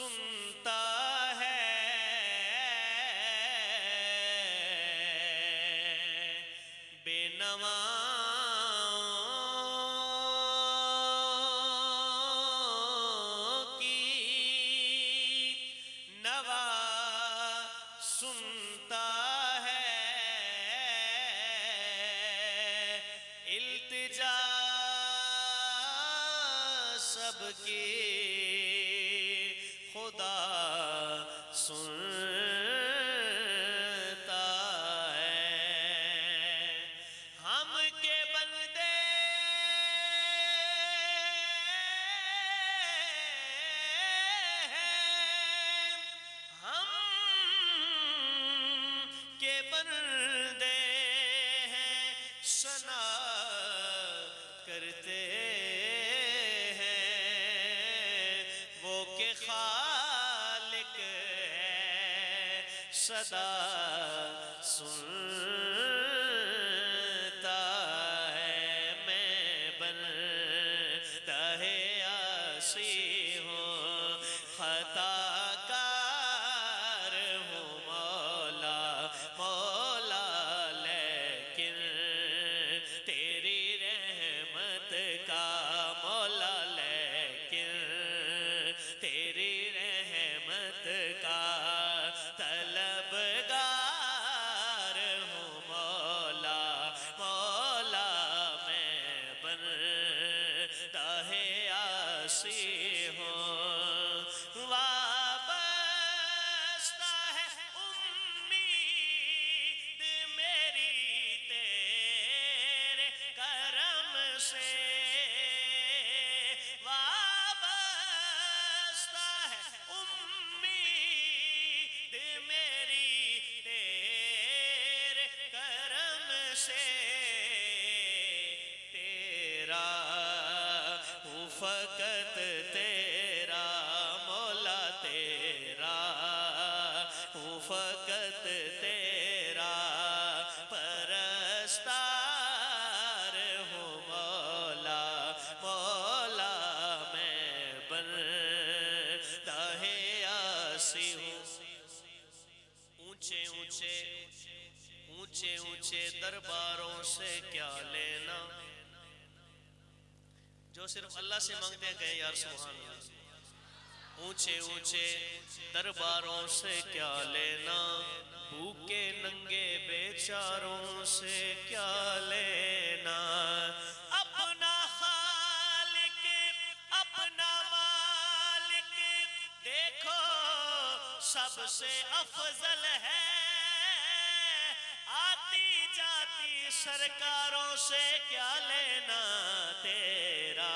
سنتا ہے بے نواؤں کی نوا سنتا ہے التجا سب کی خدا سنتا ہے ہم کے بندے ہیں ہم کے بندے ہیں ثنا کرتے ہیں وہ کہ خالق ہے صدا سنتا ہے میں بندہ عاصی ہوں خطا کار ہوں مولا مولا لیکن تیری رحمت کا مولا لیکن تیری رحمت کا طلبگار ہوں مولا مولا میں بندہ عاصی ہوں وابستہ ہے امید میری تیرے کرم سے وابستہ ہے امید میری تیرے کرم سے تیرا ہوں فقط تیرا مولا تیرا ہوں فقط تیرا پرستار ہوں مولا مولا میں بندہ عاصی ہوں اونچے اونچے اونچے اونچے درباروں سے کیا لینا جو صرف اللہ سے مانگتے ہیں کہیں یا سبحان اللہ اونچے اونچے درباروں سے کیا لینا بھوکے ننگے بیچاروں سے کیا لینا اپنا خالق اپنا مالک دیکھو سب سے افضل ہے آتی جاتی سرکاروں سے کیا لینا تیرا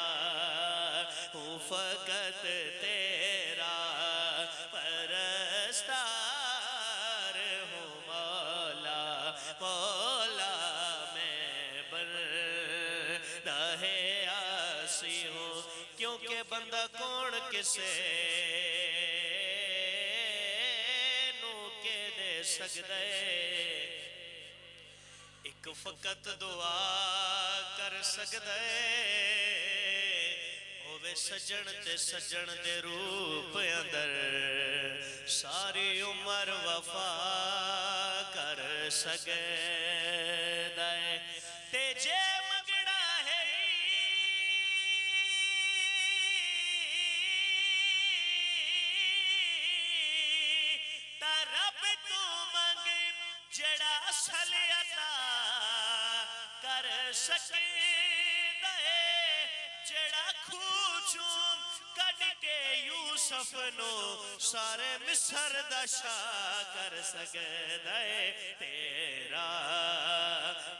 ہوں فقط تیرا پرستار ہوں مولا مولا میں بندہ عاصی ہوں کیونکہ بندہ کون کسے نو کے دے سکدے ایک فقط دعا کر سکدے ہووے سجن تے سجن دے روپ اندر ساری عمر وفا کر سکدے تے جے مگڑا ہے تا رب تو منگ جڑا اصل عطا کر سکدے جڑا کھوچوں کڈ کے یوسف نو سارے مصر دا شاہ کر سکدے تیرا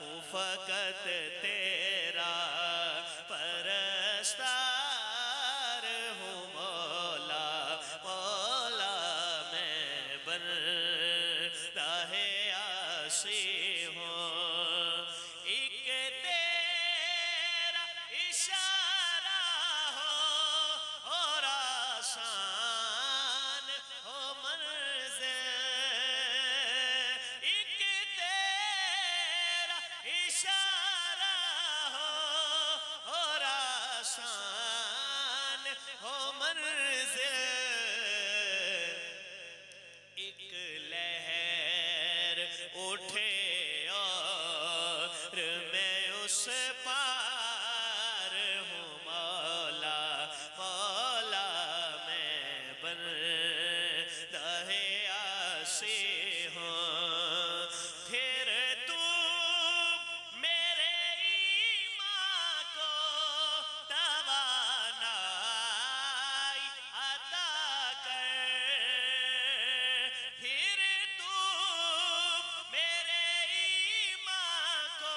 ہوں فقط تیرا پرستار ہوں مولا مولا میں بندہ عاصی ہوں ایک تیرا اشارہ ہو اور آسان ہو منزل ایک تیرا اشارہ ہو اور آسان ہو منزل بندہ آسی ہوں پھر تو میرے ایمان کو توانائی عطا کر پھر تو میرے ایمان کو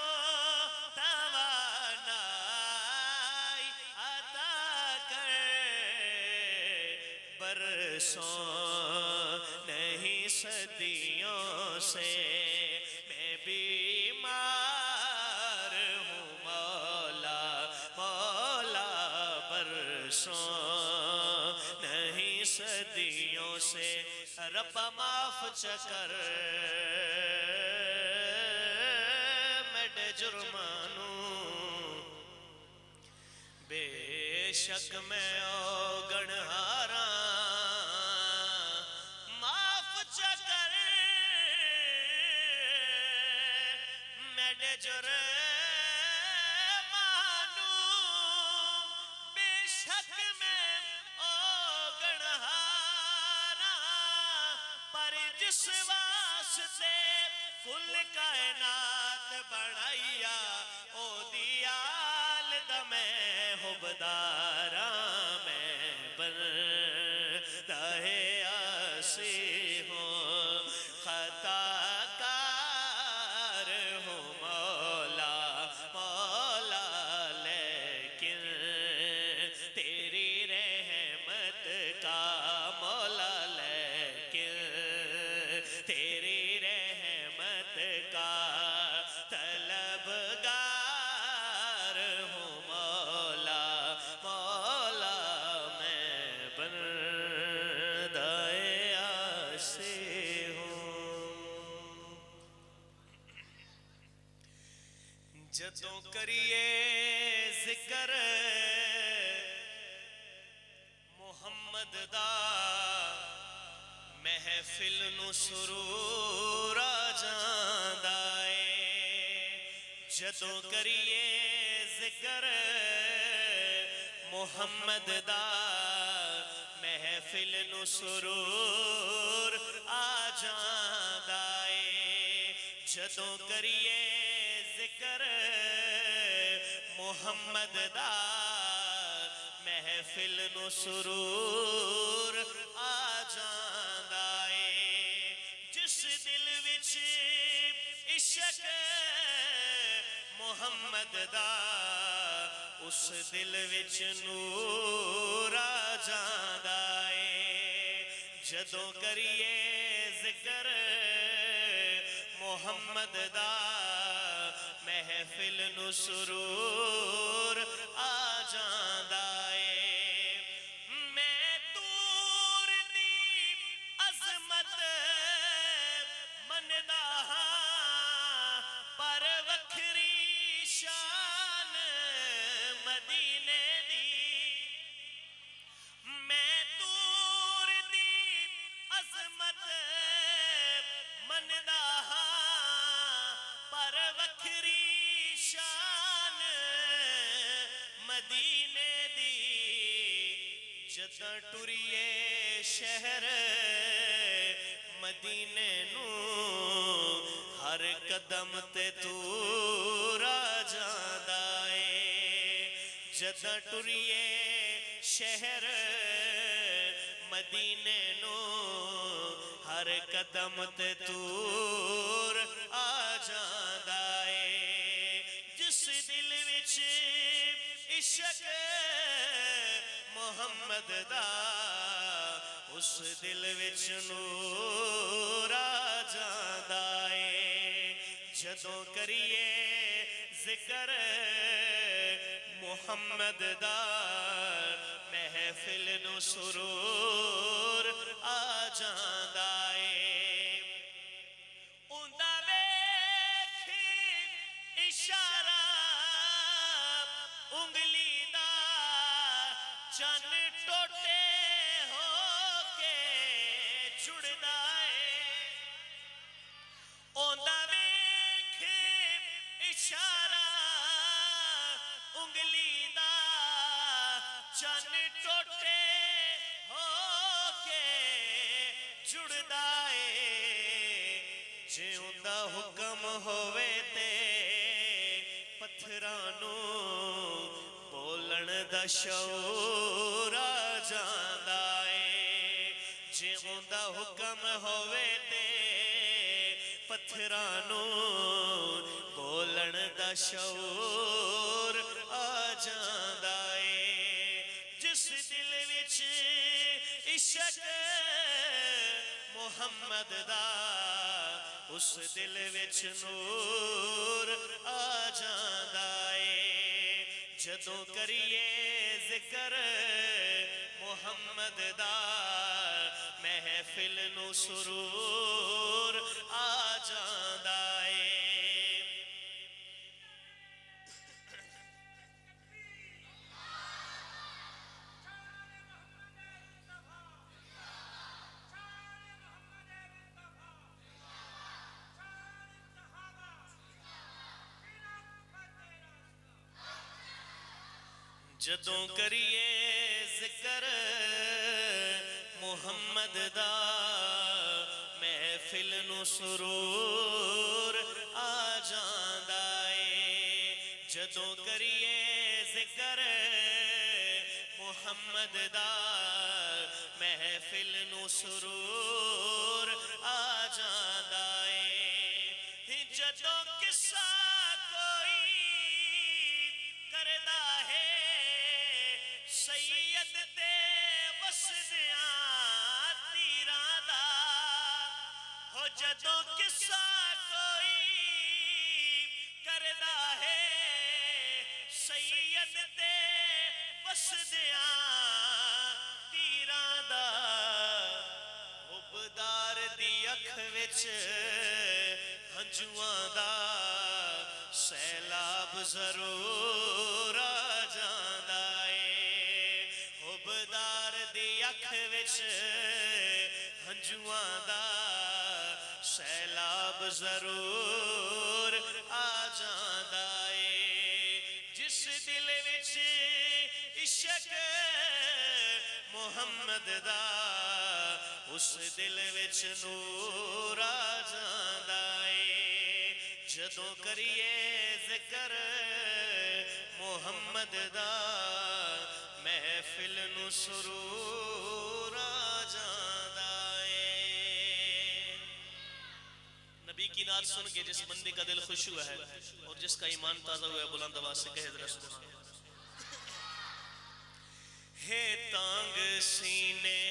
توانائی عطا کر برسوں نہیں صدیوں سے میں بیمار ہوں مولا مولا برسوں نہیں صدیوں سے رب معاف چکر میڈ جرمانوں بے شک میں گنہارا معاف چکر میڈے جرمانوں بے شک میں گنہارا پر جس واسطے کل کائنات بڑھائیا او دیال دمیں حبدارا میں بندہ آسی ہوں خطا کار ہوں مولا مولا لیکن تیری رحمت کا مولا لیکن تیری رحمت کا طلبگار ہوں مولا مولا میں بندہ آسی ہوں جدوں کریے ذکر محمد دا محفل نو سرور آ جاندا اے جدوں کریے ذکر محمد دا محفل نو سرور آ جاندا اے جدوں کریے ذکر محمد دا محفل نو سرور آ جاندا اے جس دل وچ عشق محمد دا اس دل وچ نور آ جاندا اے جدوں کریے ذکر محمد دا محفل نو سرور آ جاندا اے میں تور دی عظمت مندا ہاں پر وکھری شان مدینے دی میں تور دی عظمت مندا ہاں پر وکھری شان مدینے دی جداں ٹریے شہر مدینے نو ہر قدم تے تور آ جاندا اے جداں ٹریے شہر مدینے نو ہر قدم تے تور آ جاندا اے جس دل وچ عشق محمد دا اس دل وچ نور آ جاندا اے جدوں کریے ذکر محمد دا محفل نو سرور آ جاندا اے اوندا ویکھ اشارہ انگلی دا چن ٹوٹے ہو کے جڑدا اے اوندا ویکھ اشارہ انگلی دا چن ٹوٹے ہو کے جڑدائے جیوں دا حکم ہوئے تے پتھرانو بولن دا شعور آ جاندائے جیوں دا حکم ہوئے تے پتھرانو بولن دا شعور آ جاندائے جس دل وچ عشق محمد دا اس دل وچ نور آ جاندائے جدوں کریے ذکر محمد دا محفل نو سرور آ جاندائے جدوں کریے ذکر محمد دا محفل نو سرور آ جاندائے جدوں کریے ذکر محمد دا محفل نو سرور آ جاندائے جدوں قصہ کوئی کردہ ہے سید تے وسدیاں تیراں دا ہو جدوں قصہ کوئی کردہ ہے سید تے وسدیاں تیراں دا حبدار دی اکھ وچ ہنجواں دا سیلاب ضرور آ جاندائے حبدار دی اکھ وچ ہنجواں دا سیلاب ضرور آ جاندائے جس دل وچ عشق محمد دا اس دل وچ نور آ جاندائے جدوں کریے ذکر محمد دا محفل نو سرور آ جاندائے نبی کی نعت سن کے جس بندے کا دل خوش ہوا ہے اور جس کا ایمان تازہ ہوا ہے بلند آواز سے کہے ذرا سبحان اللہ ہے تانگ سینے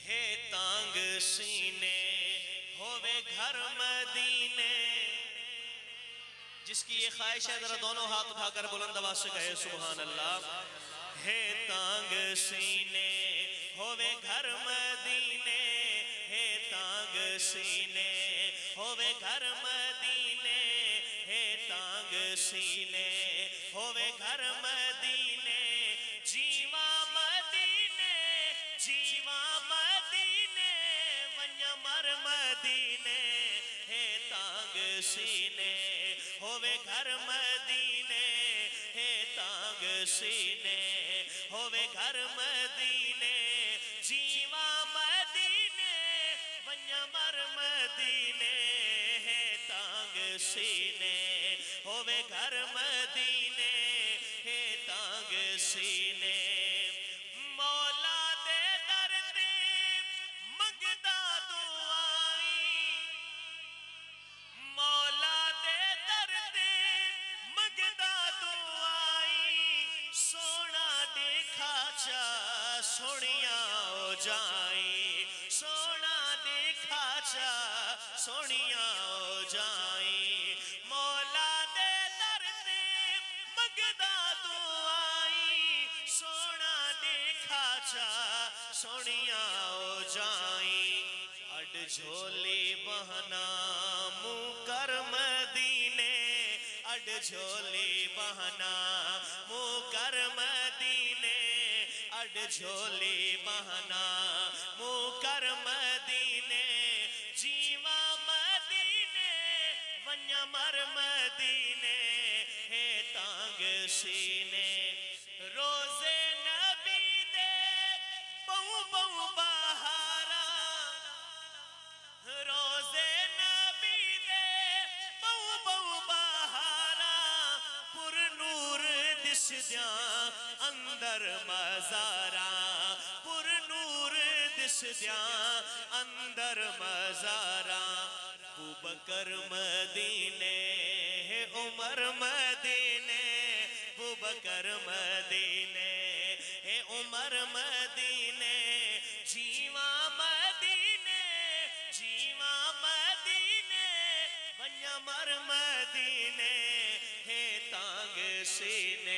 ہے تانگ سینے ہووے گھر مدینے جس کی یہ خواہش ہے ذرا دونوں ہاتھ اٹھا کر بلند آواز سے کہے سبحان اللہ ہے تانگ سینے ہووے گھر مدینے ہے تانگ سینے ہووے گھر مدینے ہے تانگ سینے ہووے گھر مدینے جیواں مدینے جیواں مدینے ونیا مر مدینے ہے تانگ سینے ہووے گھر مدینے ہے تانگ سینے ہووے گھر مدینے جیواں مدینے ونیا مر مدینے ہے تانگ سینے ہووے گھر مدینے ہے تانگ سینے مولا دے در تے منگدا دعائیں مولا دے در تے منگدا دعائیں سونا دیکھا چا سونیاں ہو جائیں سونا دیکھا چا سونیاں ہو جائیں مولا دے در تے منگدا دعائیں سونا دیکھا چا سونیاں ہو جائیں اڈ جھولی بہنا منہ کر مدینے اڈ جھولی بہنا منہ کر مدینے اڈ جھولی بہنا منہ کر مدینے جیواں مدینے ونیا مر مدینے ہے تانگ سینے روزے نبی دے بہو بہو بہارا دس دیاں اندر مزاراں پر نور دس دیاں اندر مزاراں ابو بکر مدینے ہے عمر مدینے ابو بکر مدینے ہے عمر مدینے جیواں مدینے جیواں مدینے ونیا مر مدینے ہے تانگ سینے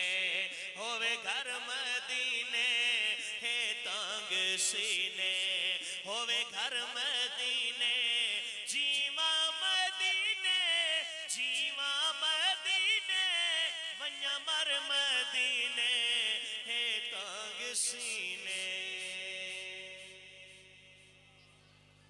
ہوئے گھر مدینے ہے تانگ سینے ہوئے گھر مدینے جیواں مدینے جیواں مدینے ونیا مر مدینے ہے تانگ سینے